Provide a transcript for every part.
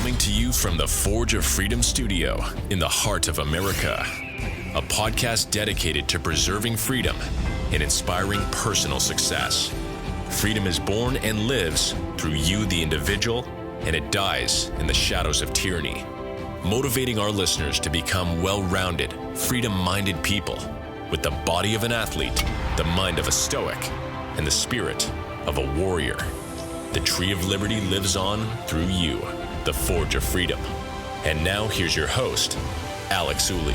Coming to you from the Forge of Freedom studio in the heart of America. A podcast dedicated to preserving freedom and inspiring personal success. Freedom is born and lives through you, the individual, and it dies in the shadows of tyranny. Motivating our listeners to become well-rounded, freedom-minded people with the body of an athlete, the mind of a stoic, and the spirit of a warrior. The tree of liberty lives on through you, the Forge of Freedom. And now here's your host, Alex Ooley.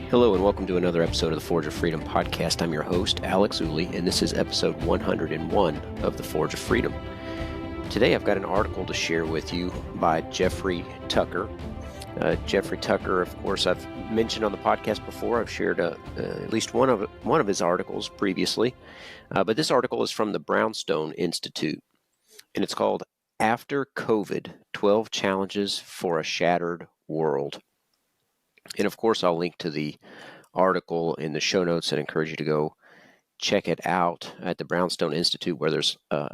Hello and welcome to another episode of the Forge of Freedom podcast. I'm your host, Alex Ooley, and this is episode 101 of the Forge of Freedom. Today I've got an article to share with you by Jeffrey Tucker. Jeffrey Tucker, of course, I've mentioned on the podcast before. I've shared at least one of his articles previously, but this article is from the Brownstone Institute, and it's called After COVID, 12 Challenges for a Shattered World. And of course, I'll link to the article in the show notes and encourage you to go check it out at the Brownstone Institute, where there's a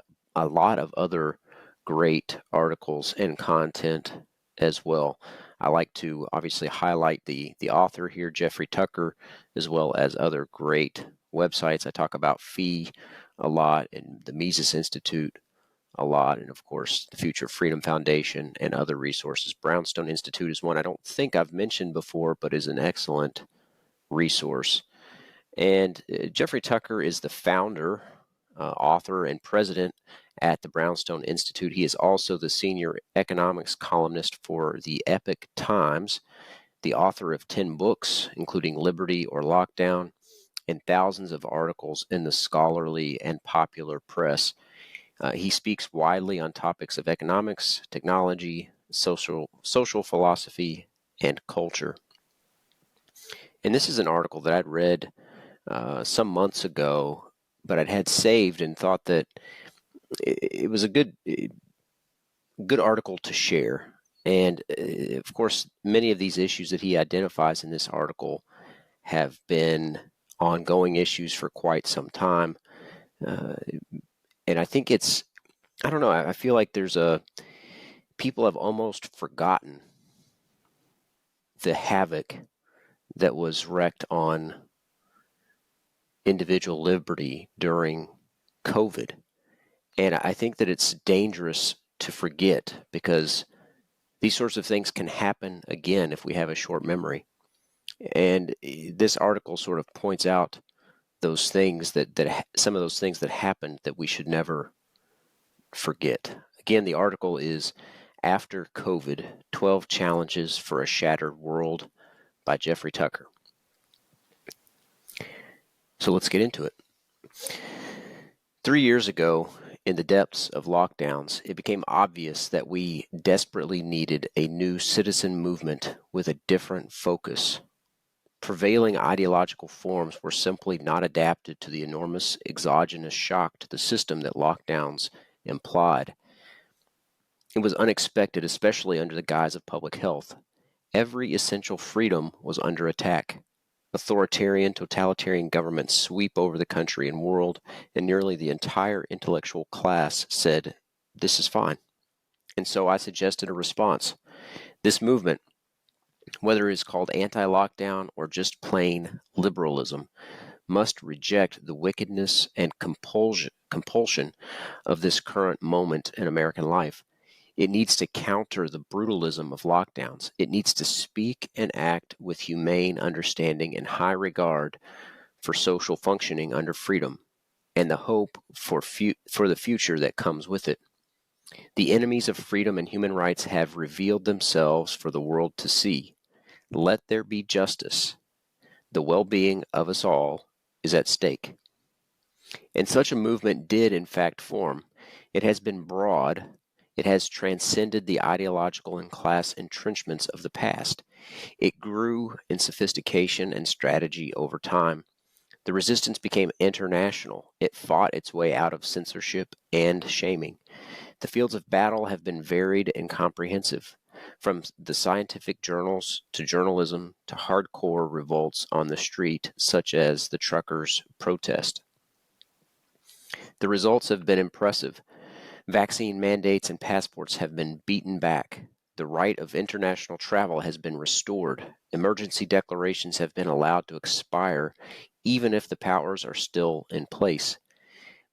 lot of other great articles and content as well. I like to obviously highlight the author here, Jeffrey Tucker, as well as other great websites. I talk about FEE a lot and the Mises Institute a lot, and of course the Future Freedom Foundation and other resources. Brownstone Institute is one I don't think I've mentioned before, but is an excellent resource. And Jeffrey Tucker is the founder, author, and president at the Brownstone Institute. He is also the senior economics columnist for the Epoch Times, the author of 10 books, including Liberty or Lockdown, and thousands of articles in the scholarly and popular press. He speaks widely on topics of economics, technology, social philosophy, and culture. And this is an article that I'd read some months ago, but I'd had saved and thought that it was a good article to share. And of course, many of these issues that he identifies in this article have been ongoing issues for quite some time. And I think I feel like people have almost forgotten the havoc that was wreaked on individual liberty during COVID. And I think that it's dangerous to forget, because these sorts of things can happen again if we have a short memory. And this article sort of points out those things some of those things that happened that we should never forget. Again, the article is After COVID, 12 Challenges for a Shattered World by Jeffrey Tucker. So let's get into it. 3 years ago, in the depths of lockdowns, it became obvious that we desperately needed a new citizen movement with a different focus. Prevailing ideological forms were simply not adapted to the enormous exogenous shock to the system that lockdowns implied. It was unexpected, especially under the guise of public health. Every essential freedom was under attack. Authoritarian, totalitarian governments sweep over the country and world, and nearly the entire intellectual class said, "This is fine." And so I suggested a response. This movement, whether it is called anti-lockdown or just plain liberalism, must reject the wickedness and compulsion of this current moment in American life. It needs to counter the brutalism of lockdowns. It needs to speak and act with humane understanding and high regard for social functioning under freedom and the hope for the future that comes with it. The enemies of freedom and human rights have revealed themselves for the world to see. Let there be justice. The well-being of us all is at stake. And such a movement did in fact form. It has been broad. It has transcended the ideological and class entrenchments of the past. It grew in sophistication and strategy over time. The resistance became international. It fought its way out of censorship and shaming. The fields of battle have been varied and comprehensive, from the scientific journals to journalism to hardcore revolts on the street, such as the truckers' protest. The results have been impressive. Vaccine mandates and passports have been beaten back. The right of international travel has been restored. Emergency declarations have been allowed to expire, even if the powers are still in place.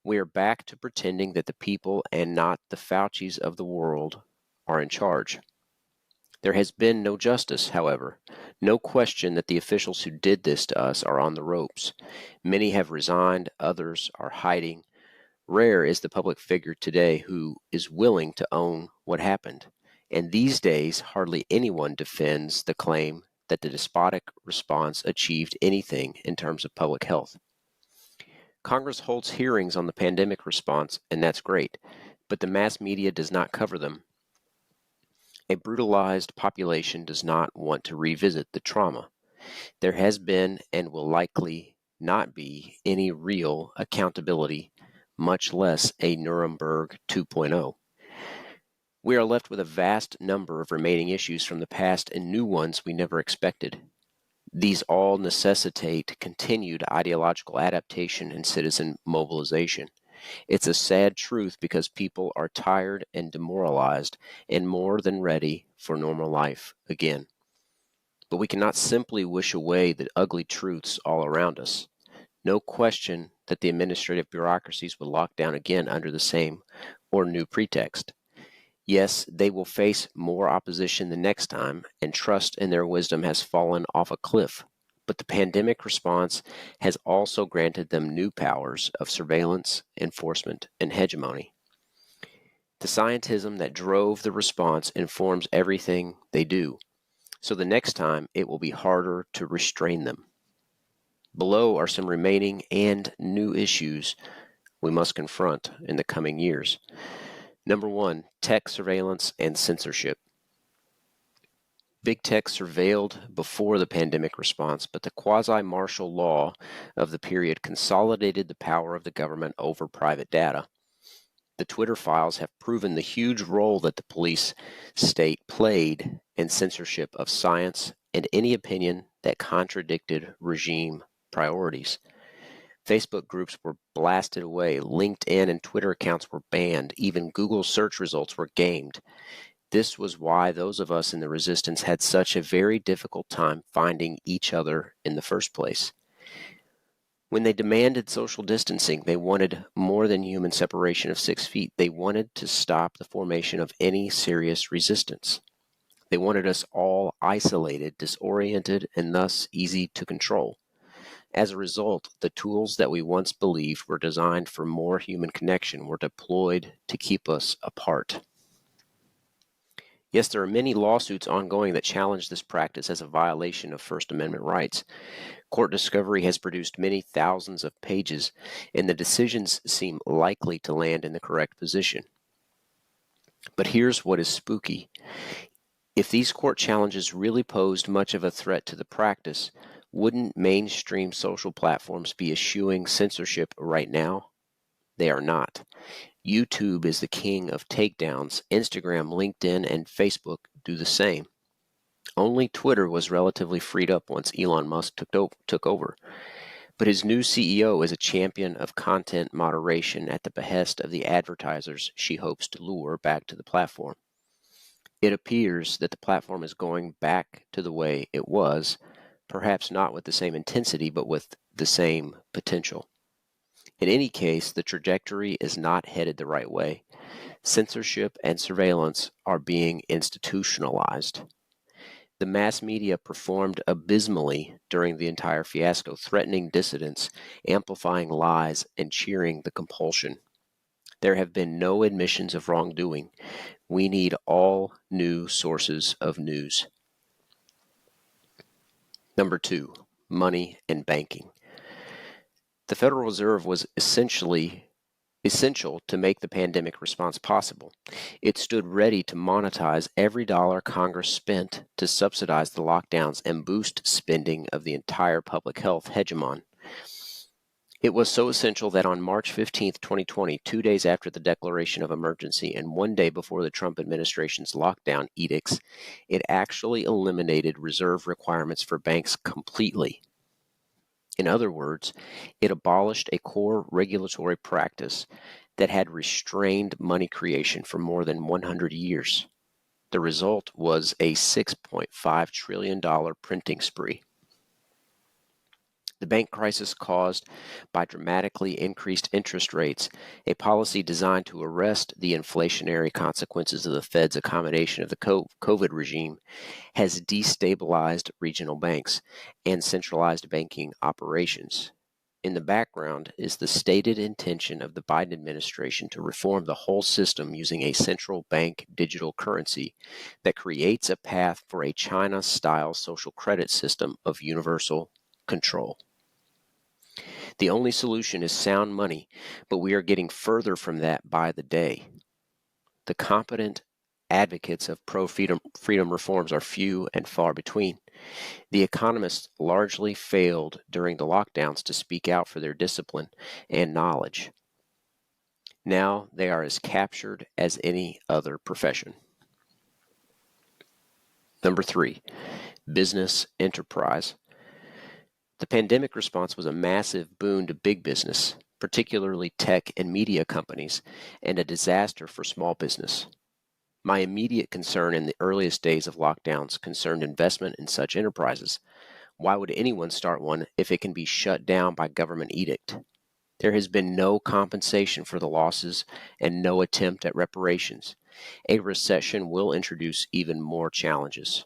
We are back to pretending that the people and not the Faucis of the world are in charge. There has been no justice, however. No question that the officials who did this to us are on the ropes. Many have resigned, others are hiding. Rare is the public figure today who is willing to own what happened. And these days, hardly anyone defends the claim that the despotic response achieved anything in terms of public health. Congress holds hearings on the pandemic response, and that's great, but the mass media does not cover them. A brutalized population does not want to revisit the trauma. There has been and will likely not be any real accountability, much less a Nuremberg 2.0. We are left with a vast number of remaining issues from the past and new ones we never expected. These all necessitate continued ideological adaptation and citizen mobilization. It's a sad truth because people are tired and demoralized and more than ready for normal life again. But we cannot simply wish away the ugly truths all around us. No question that the administrative bureaucracies will lock down again under the same or new pretext. Yes, they will face more opposition the next time, and trust in their wisdom has fallen off a cliff. But the pandemic response has also granted them new powers of surveillance, enforcement, and hegemony. The scientism that drove the response informs everything they do, so the next time it will be harder to restrain them. Below are some remaining and new issues we must confront in the coming years. Number 1, tech surveillance and censorship. Big tech surveilled before the pandemic response, but the quasi-martial law of the period consolidated the power of the government over private data. The Twitter files have proven the huge role that the police state played in censorship of science and any opinion that contradicted regime priorities. Facebook groups were blasted away, LinkedIn and Twitter accounts were banned, even Google search results were gamed. This was why those of us in the resistance had such a very difficult time finding each other in the first place. When they demanded social distancing, they wanted more than human separation of 6 feet. They wanted to stop the formation of any serious resistance. They wanted us all isolated, disoriented, and thus easy to control. As a result, the tools that we once believed were designed for more human connection were deployed to keep us apart. Yes, there are many lawsuits ongoing that challenge this practice as a violation of First Amendment rights. Court discovery has produced many thousands of pages, and the decisions seem likely to land in the correct position. But here's what is spooky. If these court challenges really posed much of a threat to the practice, wouldn't mainstream social platforms be eschewing censorship right now? They are not. YouTube is the king of takedowns. Instagram, LinkedIn, and Facebook do the same. Only Twitter was relatively freed up once Elon Musk took over. But his new CEO is a champion of content moderation at the behest of the advertisers she hopes to lure back to the platform. It appears that the platform is going back to the way it was, perhaps not with the same intensity, but with the same potential. In any case, the trajectory is not headed the right way. Censorship and surveillance are being institutionalized. The mass media performed abysmally during the entire fiasco, threatening dissidents, amplifying lies, and cheering the compulsion. There have been no admissions of wrongdoing. We need all new sources of news. Number 2, money and banking. The Federal Reserve was essential to make the pandemic response possible. It stood ready to monetize every dollar Congress spent to subsidize the lockdowns and boost spending of the entire public health hegemon. It was so essential that on March 15, 2020, 2 days after the declaration of emergency and 1 day before the Trump administration's lockdown edicts, it actually eliminated reserve requirements for banks completely. In other words, it abolished a core regulatory practice that had restrained money creation for more than 100 years. The result was a $6.5 trillion printing spree. The bank crisis caused by dramatically increased interest rates, a policy designed to arrest the inflationary consequences of the Fed's accommodation of the COVID regime, has destabilized regional banks and centralized banking operations. In the background is the stated intention of the Biden administration to reform the whole system using a central bank digital currency that creates a path for a China-style social credit system of universal control. The only solution is sound money, but we are getting further from that by the day. The competent advocates of pro-freedom reforms are few and far between. The economists largely failed during the lockdowns to speak out for their discipline and knowledge. Now they are as captured as any other profession. Number 3, business enterprise. The pandemic response was a massive boon to big business, particularly tech and media companies, and a disaster for small business. My immediate concern in the earliest days of lockdowns concerned investment in such enterprises. Why would anyone start one if it can be shut down by government edict? There has been no compensation for the losses and no attempt at reparations. A recession will introduce even more challenges.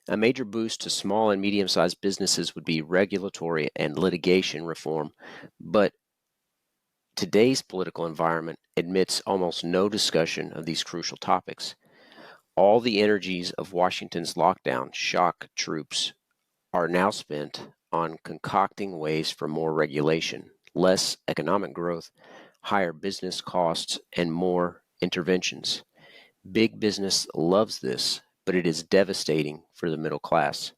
A major boost to small and medium-sized businesses would be regulatory and litigation reform, but today's political environment admits almost no discussion of these crucial topics. All the energies of Washington's lockdown shock troops are now spent on concocting ways for more regulation, less economic growth, higher business costs, and more interventions. Big business loves this, but it is devastating for the middle class.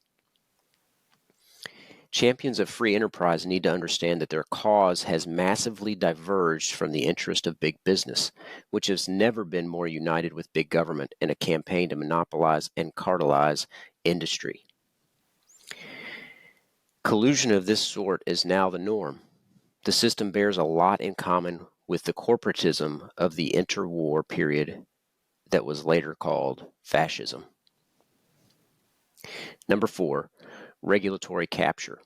Champions of free enterprise need to understand that their cause has massively diverged from the interest of big business, which has never been more united with big government in a campaign to monopolize and cartelize industry. Collusion of this sort is now the norm. The system bears a lot in common with the corporatism of the interwar period that was later called fascism. Number 4, regulatory capture.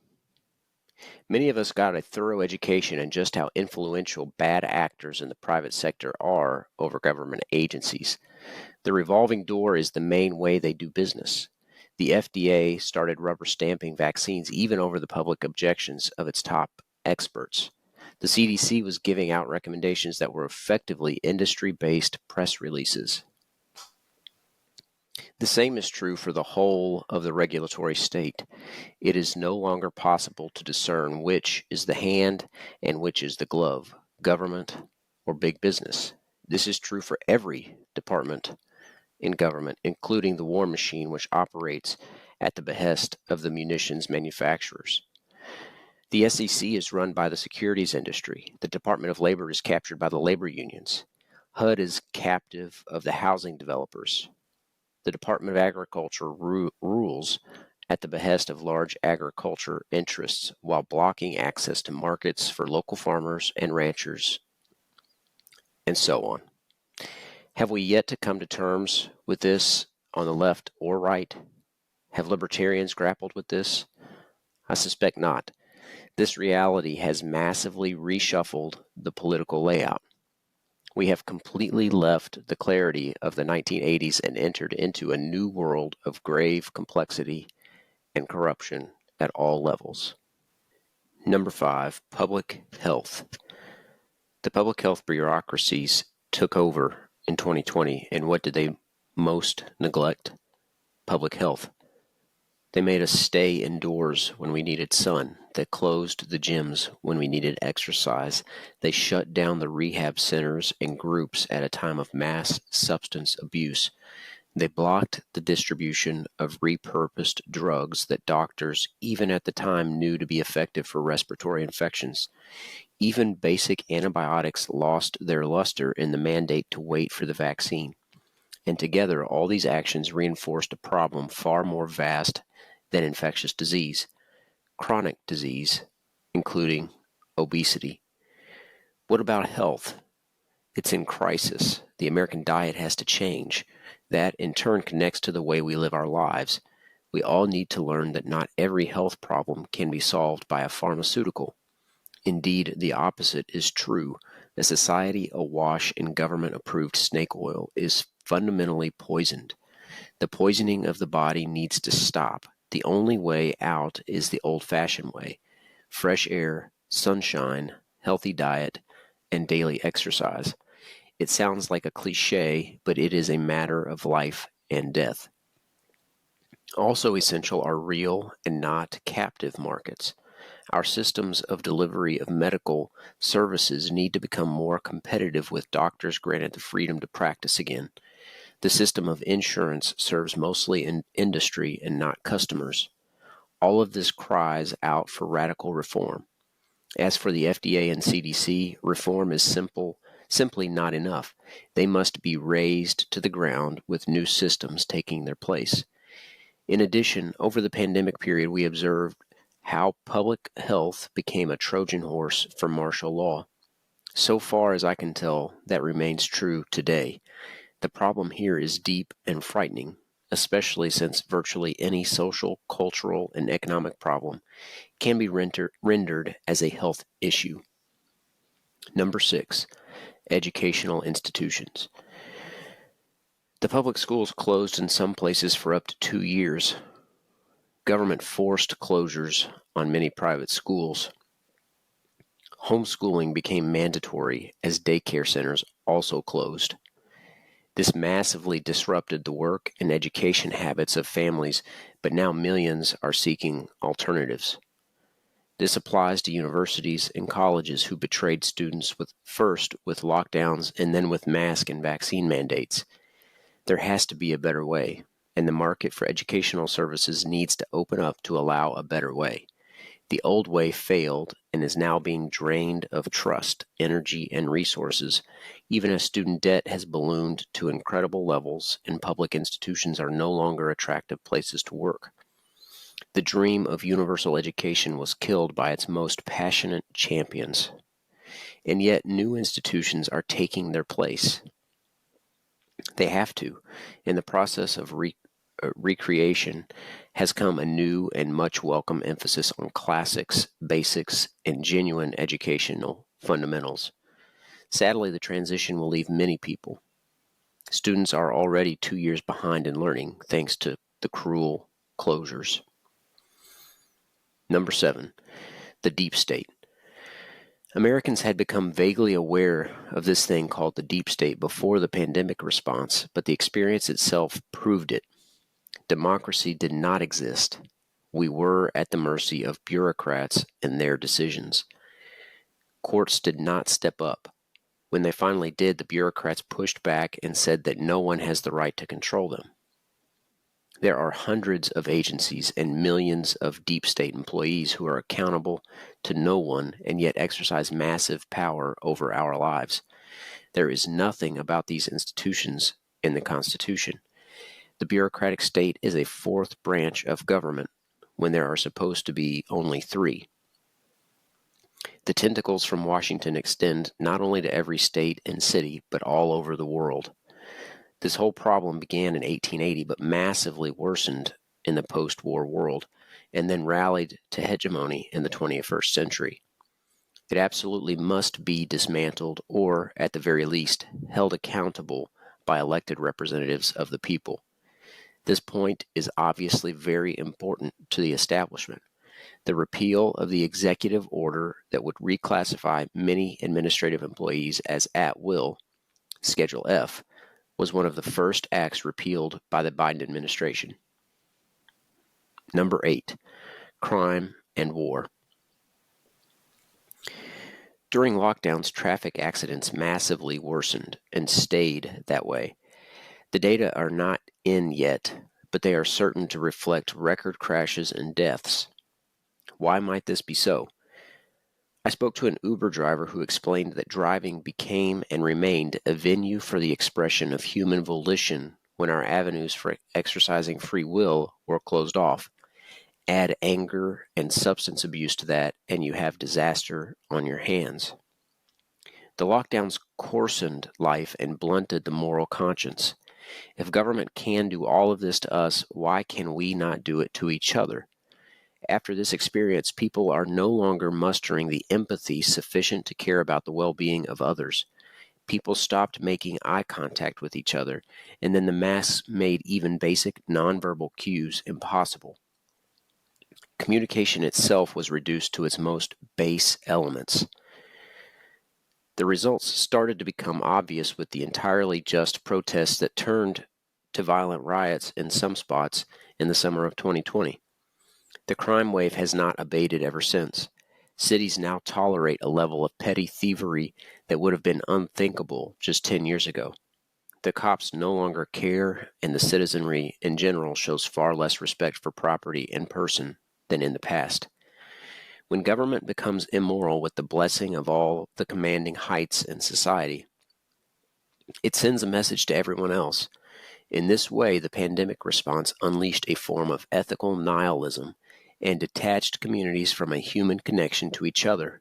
Many of us got a thorough education in just how influential bad actors in the private sector are over government agencies. The revolving door is the main way they do business. The FDA started rubber stamping vaccines even over the public objections of its top experts. The CDC was giving out recommendations that were effectively industry-based press releases. The same is true for the whole of the regulatory state. It is no longer possible to discern which is the hand and which is the glove, government or big business. This is true for every department in government, including the war machine, which operates at the behest of the munitions manufacturers. The SEC is run by the securities industry. The Department of Labor is captured by the labor unions. HUD is captive of the housing developers. The Department of Agriculture rules at the behest of large agriculture interests while blocking access to markets for local farmers and ranchers, and so on. Have we yet to come to terms with this on the left or right? Have libertarians grappled with this? I suspect not. This reality has massively reshuffled the political layout. We have completely left the clarity of the 1980s and entered into a new world of grave complexity and corruption at all levels. Number 5, public health. The public health bureaucracies took over in 2020, and what did they most neglect? Public health. They made us stay indoors when we needed sun. They closed the gyms when we needed exercise. They shut down the rehab centers and groups at a time of mass substance abuse. They blocked the distribution of repurposed drugs that doctors, even at the time, knew to be effective for respiratory infections. Even basic antibiotics lost their luster in the mandate to wait for the vaccine. And together, all these actions reinforced a problem far more vast than infectious disease, chronic disease, including obesity. What about health? It's in crisis. The American diet has to change. That, in turn, connects to the way we live our lives. We all need to learn that not every health problem can be solved by a pharmaceutical. Indeed, the opposite is true. A society awash in government-approved snake oil is fundamentally poisoned. The poisoning of the body needs to stop. The only way out is the old-fashioned way: fresh air, sunshine, healthy diet, and daily exercise. It sounds like a cliche, but it is a matter of life and death. Also essential are real and not captive markets. Our systems of delivery of medical services need to become more competitive with doctors granted the freedom to practice again. The system of insurance serves mostly in industry and not customers. All of this cries out for radical reform. As for the FDA and CDC, reform is simply not enough. They must be razed to the ground with new systems taking their place. In addition, over the pandemic period, we observed how public health became a Trojan horse for martial law. So far as I can tell, that remains true today. The problem here is deep and frightening, especially since virtually any social, cultural, and economic problem can be rendered as a health issue. Number 6, educational institutions. The public schools closed in some places for up to 2 years. Government forced closures on many private schools. Homeschooling became mandatory as daycare centers also closed. This massively disrupted the work and education habits of families, but now millions are seeking alternatives. This applies to universities and colleges who betrayed students first with lockdowns and then with mask and vaccine mandates. There has to be a better way, and the market for educational services needs to open up to allow a better way. The old way failed and is now being drained of trust, energy, and resources, even as student debt has ballooned to incredible levels and public institutions are no longer attractive places to work. The dream of universal education was killed by its most passionate champions, and yet new institutions are taking their place. They have to. In the process of recreation has come a new and much welcome emphasis on classics, basics, and genuine educational fundamentals. Sadly, the transition will leave many people. Students are already 2 years behind in learning thanks to the cruel closures. Number 7, the deep state. Americans had become vaguely aware of this thing called the deep state before the pandemic response, but the experience itself proved it. Democracy did not exist. We were at the mercy of bureaucrats and their decisions. Courts did not step up. When they finally did, the bureaucrats pushed back and said that no one has the right to control them. There are hundreds of agencies and millions of deep state employees who are accountable to no one and yet exercise massive power over our lives. There is nothing about these institutions in the Constitution. The bureaucratic state is a fourth branch of government when there are supposed to be only 3. The tentacles from Washington extend not only to every state and city, but all over the world. This whole problem began in 1880, but massively worsened in the post-war world, and then rallied to hegemony in the 21st century. It absolutely must be dismantled, or, at the very least, held accountable by elected representatives of the people. This point is obviously very important to the establishment. The repeal of the executive order that would reclassify many administrative employees as at will, Schedule F, was one of the first acts repealed by the Biden administration. Number 8, crime and war. During lockdowns, traffic accidents massively worsened and stayed that way. The data are not in yet, but they are certain to reflect record crashes and deaths. Why might this be so? I spoke to an Uber driver who explained that driving became and remained a venue for the expression of human volition when our avenues for exercising free will were closed off. Add anger and substance abuse to that, and you have disaster on your hands. The lockdowns coarsened life and blunted the moral conscience. If government can do all of this to us, why can we not do it to each other? After this experience, people are no longer mustering the empathy sufficient to care about the well-being of others. People stopped making eye contact with each other, and then the masks made even basic nonverbal cues impossible. Communication itself was reduced to its most base elements. The results started to become obvious with the entirely just protests that turned to violent riots in some spots in the summer of 2020. The crime wave has not abated ever since. Cities now tolerate a level of petty thievery that would have been unthinkable just 10 years ago. The cops no longer care, and the citizenry in general shows far less respect for property and person than in the past. When government becomes immoral with the blessing of all the commanding heights in society, it sends a message to everyone else. In this way, the pandemic response unleashed a form of ethical nihilism and detached communities from a human connection to each other.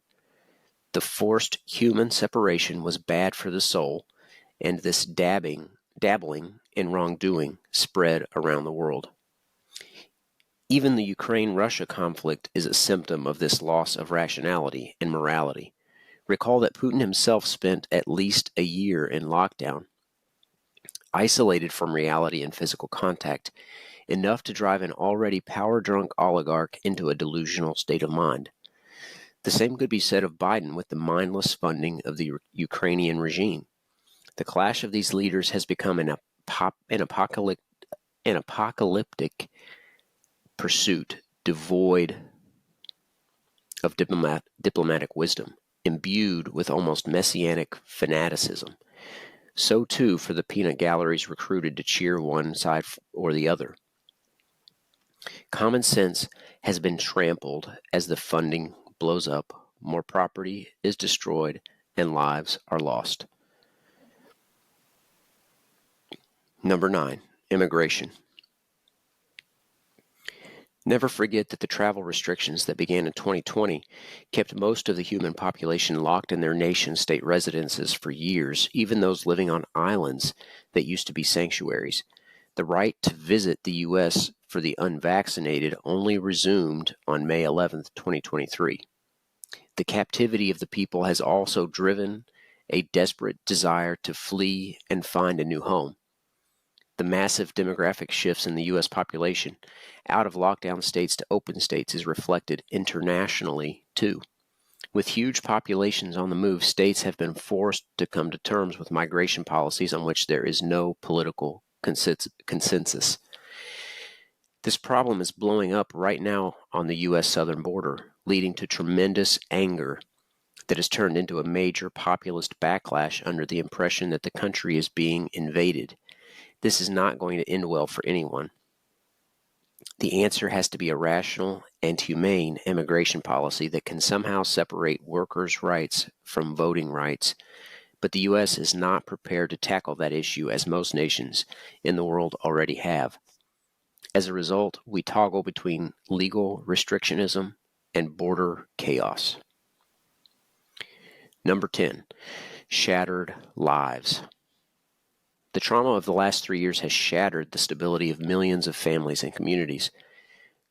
The forced human separation was bad for the soul, and this dabbling in wrongdoing spread around the world. Even the Ukraine-Russia conflict is a symptom of this loss of rationality and morality. Recall that Putin himself spent at least a year in lockdown, isolated from reality and physical contact, enough to drive an already power-drunk oligarch into a delusional state of mind. The same could be said of Biden with the mindless funding of the Ukrainian regime. The clash of these leaders has become an apocalyptic pursuit devoid of diplomatic wisdom, imbued with almost messianic fanaticism. So too for the peanut galleries recruited to cheer one side or the other. Common sense has been trampled as the funding blows up, more property is destroyed, and lives are lost. Number 9, immigration. Never forget that the travel restrictions that began in 2020 kept most of the human population locked in their nation-state residences for years, even those living on islands that used to be sanctuaries. The right to visit the U.S. for the unvaccinated only resumed on May 11, 2023. The captivity of the people has also driven a desperate desire to flee and find a new home. The massive demographic shifts in the U.S. population out of lockdown states to open states is reflected internationally, too. With huge populations on the move, states have been forced to come to terms with migration policies on which there is no political consensus. This problem is blowing up right now on the U.S. southern border, leading to tremendous anger that has turned into a major populist backlash under the impression that the country is being invaded. This is not going to end well for anyone. The answer has to be a rational and humane immigration policy that can somehow separate workers' rights from voting rights, but the U.S. is not prepared to tackle that issue as most nations in the world already have. As a result, we toggle between legal restrictionism and border chaos. Number 10, shattered lives. The trauma of the last 3 years has shattered the stability of millions of families and communities.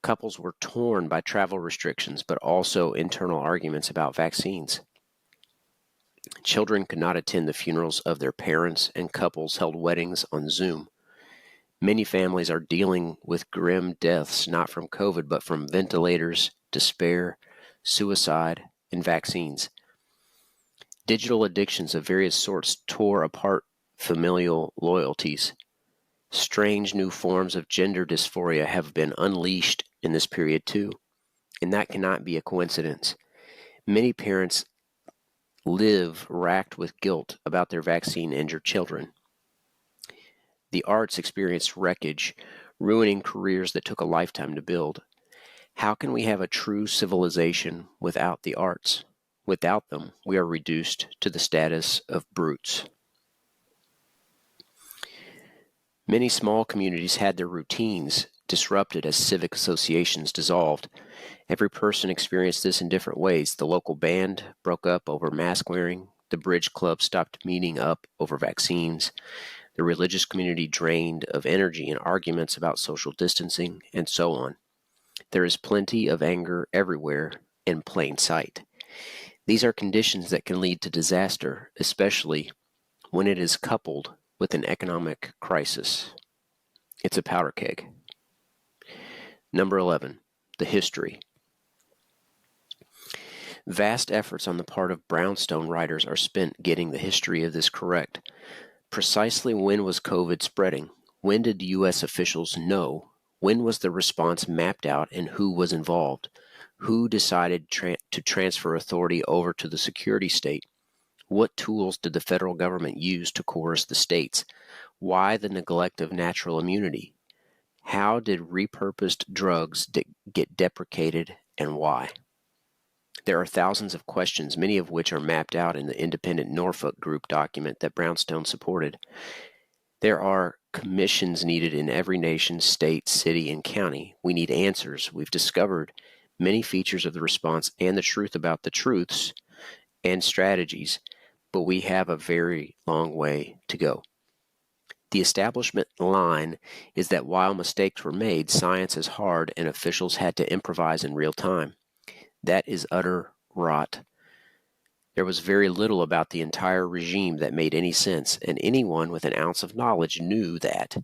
Couples were torn by travel restrictions, but also internal arguments about vaccines. Children could not attend the funerals of their parents, and couples held weddings on Zoom. Many families are dealing with grim deaths, not from COVID, but from ventilators, despair, suicide, and vaccines. Digital addictions of various sorts tore apart familial loyalties. Strange new forms of gender dysphoria have been unleashed in this period too, and that cannot be a coincidence. Many parents live racked with guilt about their vaccine-injured children. The arts experience wreckage, ruining careers that took a lifetime to build. How can we have a true civilization without the arts? Without them, we are reduced to the status of brutes. Many small communities had their routines disrupted as civic associations dissolved. Every person experienced this in different ways. The local band broke up over mask wearing. The bridge club stopped meeting up over vaccines. The religious community drained of energy in arguments about social distancing, and so on. There is plenty of anger everywhere in plain sight. These are conditions that can lead to disaster, especially when it is coupled with an economic crisis. It's a powder keg. Number 11, the history. Vast efforts on the part of brownstone writers are spent getting the history of this correct. Precisely when was COVID spreading? When did U.S. officials know? When was the response mapped out and who was involved? Who decided to transfer authority over to the security state? What tools did the federal government use to coerce the states? Why the neglect of natural immunity? How did repurposed drugs get deprecated and why? There are thousands of questions, many of which are mapped out in the independent Norfolk Group document that Brownstone supported. There are commissions needed in every nation, state, city, and county. We need answers. We've discovered many features of the response and the truth about the truths and strategies, but we have a very long way to go. The establishment line is that while mistakes were made, science is hard and officials had to improvise in real time. That is utter rot. There was very little about the entire regime that made any sense, and anyone with an ounce of knowledge knew that,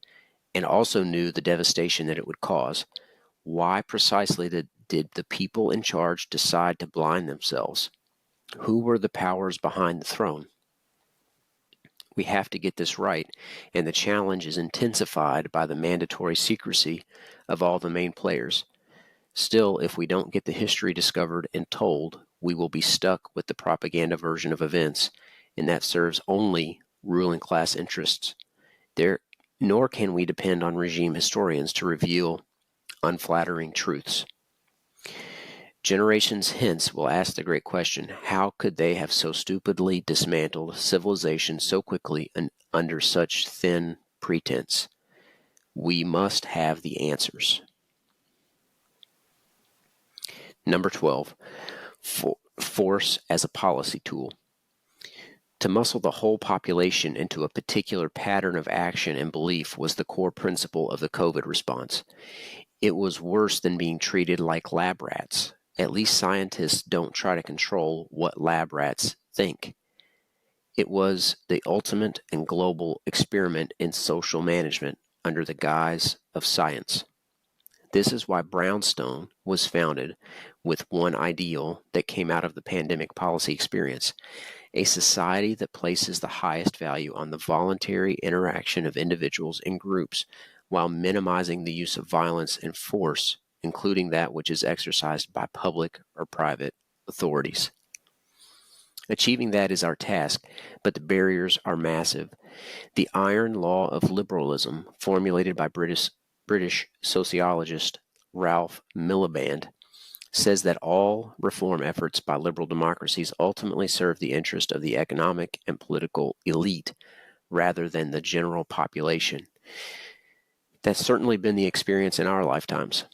and also knew the devastation that it would cause. Why precisely did the people in charge decide to blind themselves? Who were the powers behind the throne? We have to get this right, and the challenge is intensified by the mandatory secrecy of all the main players. Still, if we don't get the history discovered and told, we will be stuck with the propaganda version of events, and that serves only ruling class interests. Nor can we depend on regime historians to reveal unflattering truths. Generations hence will ask the great question, how could they have so stupidly dismantled civilization so quickly and under such thin pretense? We must have the answers. Number 12, force as a policy tool. To muscle the whole population into a particular pattern of action and belief was the core principle of the COVID response. It was worse than being treated like lab rats. At least scientists don't try to control what lab rats think. It was the ultimate and global experiment in social management under the guise of science. This is why Brownstone was founded with one ideal that came out of the pandemic policy experience, a society that places the highest value on the voluntary interaction of individuals and groups while minimizing the use of violence and force, including that which is exercised by public or private authorities. Achieving that is our task, but the barriers are massive. The iron law of liberalism, formulated by British sociologist Ralph Miliband, says that all reform efforts by liberal democracies ultimately serve the interest of the economic and political elite rather than the general population. That's certainly been the experience in our lifetimes.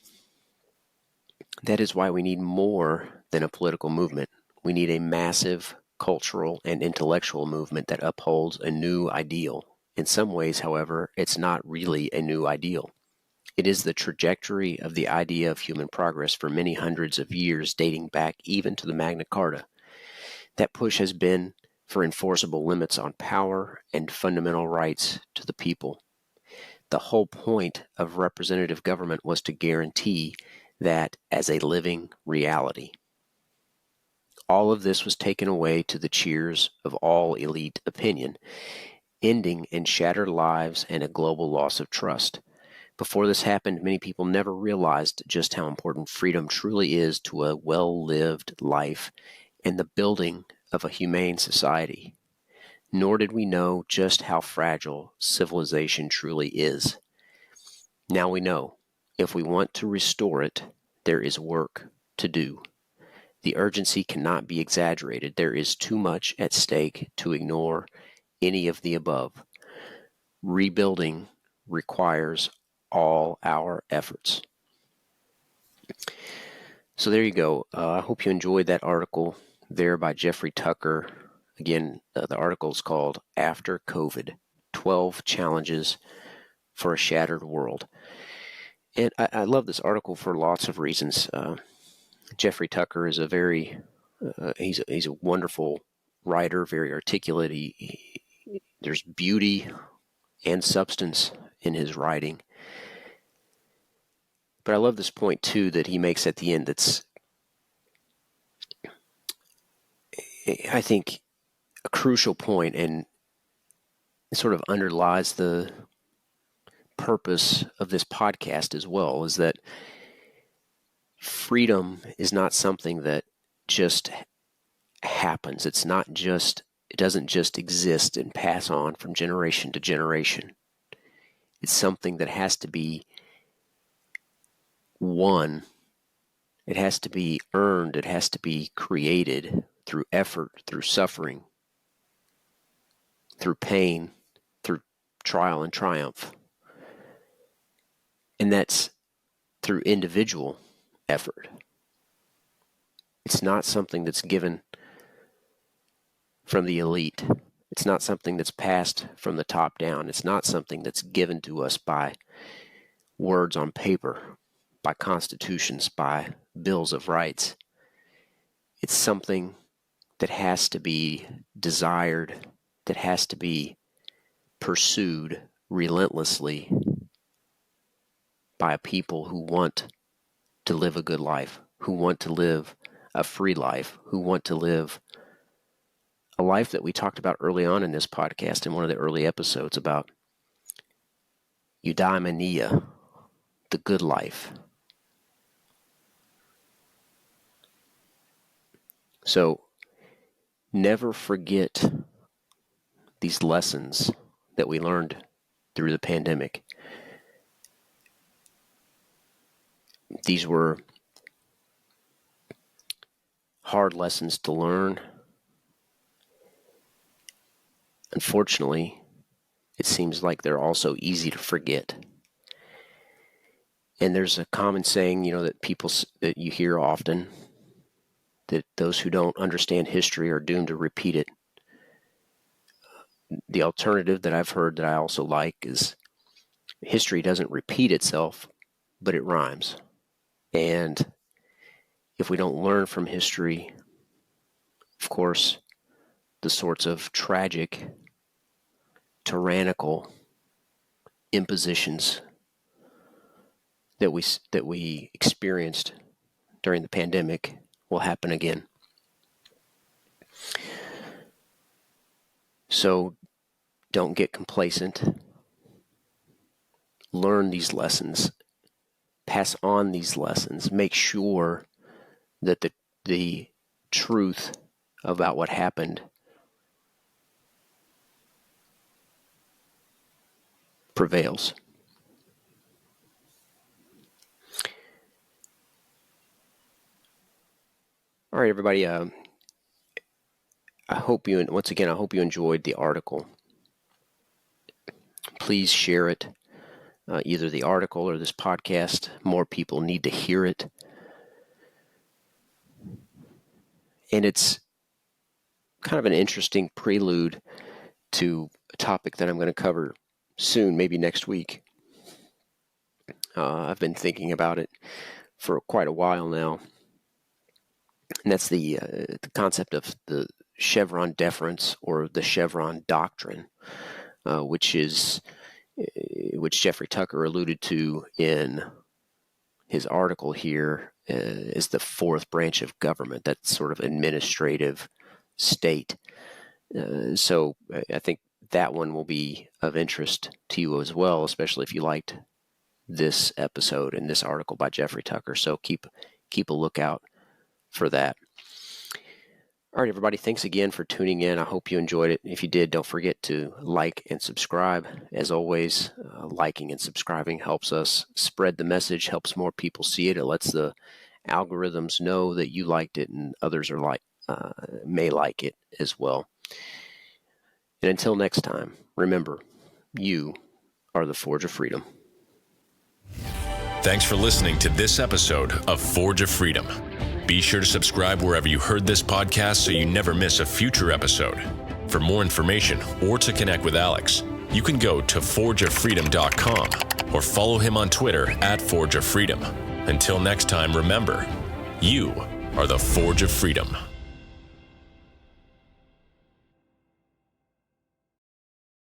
That is why we need more than a political movement. We need a massive cultural and intellectual movement that upholds a new ideal. In some ways, however, it's not really a new ideal. It is the trajectory of the idea of human progress for many hundreds of years, dating back even to the Magna Carta. That push has been for enforceable limits on power and fundamental rights to the people. The whole point of representative government was to guarantee that as a living reality. All of this was taken away to the cheers of all elite opinion, ending in shattered lives and a global loss of trust. Before this happened, many people never realized just how important freedom truly is to a well-lived life and the building of a humane society. Nor did we know just how fragile civilization truly is. Now we know. If we want to restore it, there is work to do. The urgency cannot be exaggerated. There is too much at stake to ignore any of the above. Rebuilding requires all our efforts. So there you go. I hope you enjoyed that article there by Jeffrey Tucker, Again, the article is called After COVID, 12 Challenges for a Shattered World. And I love this article for lots of reasons. Jeffrey Tucker is he's a wonderful writer, very articulate. There's beauty and substance in his writing. But I love this point, too, that he makes at the end that's, I think, a crucial point, and it sort of underlies the purpose of this podcast as well, is that freedom is not something that just happens. It doesn't just exist and pass on from generation to generation. It's something that has to be won. It has to be earned. It has to be created through effort, through suffering, through pain, through trial and triumph. And that's through individual effort. It's not something that's given from the elite. It's not something that's passed from the top down. It's not something that's given to us by words on paper, by constitutions, by bills of rights. It's something that has to be desired, that has to be pursued relentlessly by a people who want to live a good life, who want to live a free life, who want to live a life that we talked about early on in this podcast, in one of the early episodes, about eudaimonia, the good life. So never forget these lessons that we learned through the pandemic. These were hard lessons to learn. Unfortunately, it seems like they're also easy to forget. And there's a common saying, that you hear often, that those who don't understand history are doomed to repeat it. The alternative that I've heard that I also like is history doesn't repeat itself, but it rhymes. And if we don't learn from history, of course, the sorts of tragic, tyrannical impositions that we experienced during the pandemic will happen again. So don't get complacent. Learn these lessons. Pass on these lessons. Make sure that the truth about what happened prevails. All right, everybody. I hope you enjoyed the article. Please share it, either the article or this podcast. More people need to hear it. And it's kind of an interesting prelude to a topic that I'm going to cover soon, maybe next week. I've been thinking about it for quite a while now. And that's the concept of the Chevron deference, or the Chevron doctrine, which Jeffrey Tucker alluded to in his article here, is the fourth branch of government, that sort of administrative state. So I think that one will be of interest to you as well, especially if you liked this episode and this article by Jeffrey Tucker. So keep a lookout for that. All right, everybody, thanks again for tuning in. I hope you enjoyed it. If you did, don't forget to like and subscribe. As always, liking and subscribing helps us spread the message, helps more people see it. It lets the algorithms know that you liked it, and others may like it as well. And until next time, remember, you are the Forge of Freedom. Thanks for listening to this episode of Forge of Freedom. Be sure to subscribe wherever you heard this podcast so you never miss a future episode. For more information or to connect with Alex, you can go to forgeoffreedom.com or follow him on Twitter at Forge of Freedom. Until next time, remember, you are the Forge of Freedom.